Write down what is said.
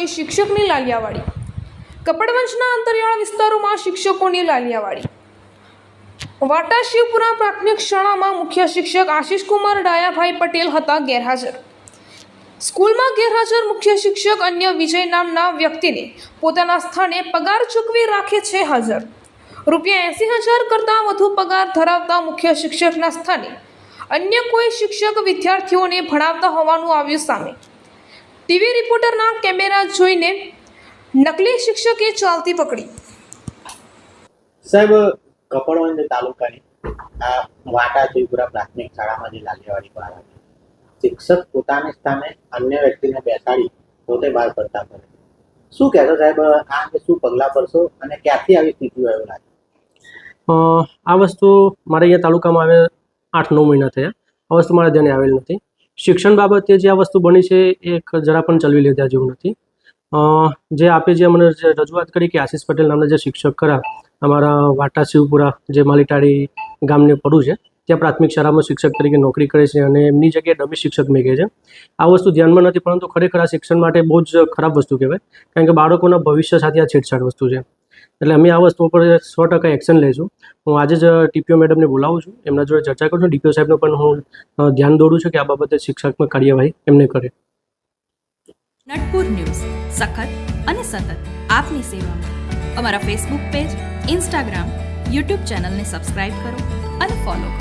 શાળાની શિક્ષકની લાલિયાવાડી. કપડવંજના અંતરિયાળ વિસ્તારોમાં શિક્ષકોની લાલિયાવાડી. વાટા શિવપુરા પ્રાથમિક શાળામાં મુખ્ય શિક્ષક આશિષકુમાર ડાયાભાઈ પટેલ હતા ગેરહાજર. સ્કૂલમાં ગેરહાજર મુખ્ય શિક્ષક અન્ય વિજય નામના વ્યક્તિને પોતાના સ્થાને પગાર ચૂકવી રાખે છે હાજર. ₹80,000 કરતાં વધુ પગાર ધરાવતા મુખ્ય શિક્ષકના સ્થાને અન્ય કોઈ શિક્ષક વિદ્યાર્થીઓને ભણાવતા હોવાનું આવ્યું સામે. ટીવી રિપોર્ટરના કેમેરા જોઈને નકલી શિક્ષકે ચાલતી પકડી. સાહેબ, કપડવંજ તાલુકાની આ વાટા શિવપુરા પ્રાથમિક શાળામાં જે લાલિયાવાડી બહાર આવી, શિક્ષક પોતાના સ્થાને અન્ય વ્યક્તિને બેસાડી પોતે બહાર પડતા કરે. શું કહેશો સાહેબ, આ અંગે શું પગલાં ભરશો અને ક્યાંથી આવી સ્થિતિ એવું લાગે? આ વસ્તુ મારે અહીંયા તાલુકામાં આવે 8-9 મહિના થયા. આ વસ્તુ મારા ધ્યાને આવેલ નથી. શિક્ષણ બાબતે જે આ વસ્તુ બની છે એ જરા પણ ચલવી લીધા જેવું નથી. જે આપે જે મને રજૂઆત કરી કે આશિષ પટેલ નામના જે શિક્ષક ખરા અમારા વાટા શિવપુરા જે માલીટાળી ગામને પડું છે ત્યાં પ્રાથમિક શાળામાં શિક્ષક તરીકે નોકરી કરે છે અને એમની જગ્યાએ ડમી શિક્ષક મેળવે છે. આ વસ્તુ ધ્યાનમાં નથી, પરંતુ ખરેખર આ શિક્ષણ માટે બહુ જ ખરાબ વસ્તુ કહેવાય, કારણ કે બાળકોના ભવિષ્ય સાથે આ છેડછાડ વસ્તુ છે. એટલે અમે આ વસ્તુ પર 100% એક્શન લઈશું. હું આજે જ ટીપીઓ મેડમને બોલાવું છું, એમના જોડે ચર્ચા કરું છું. ડીપીઓ સાહેબને પણ હું ધ્યાન દોરું છું કે આ બાબતે શિક્ષાત્મક કાર્યવાહી એમને કરે. નટપુર ન્યૂઝ સખત અને સતત આપની સેવામાં. અમારા ફેસબુક પેજ, ઇન્સ્ટાગ્રામ, યુટ્યુબ ચેનલને સબસ્ક્રાઇબ કરો અને ફોલો કરો.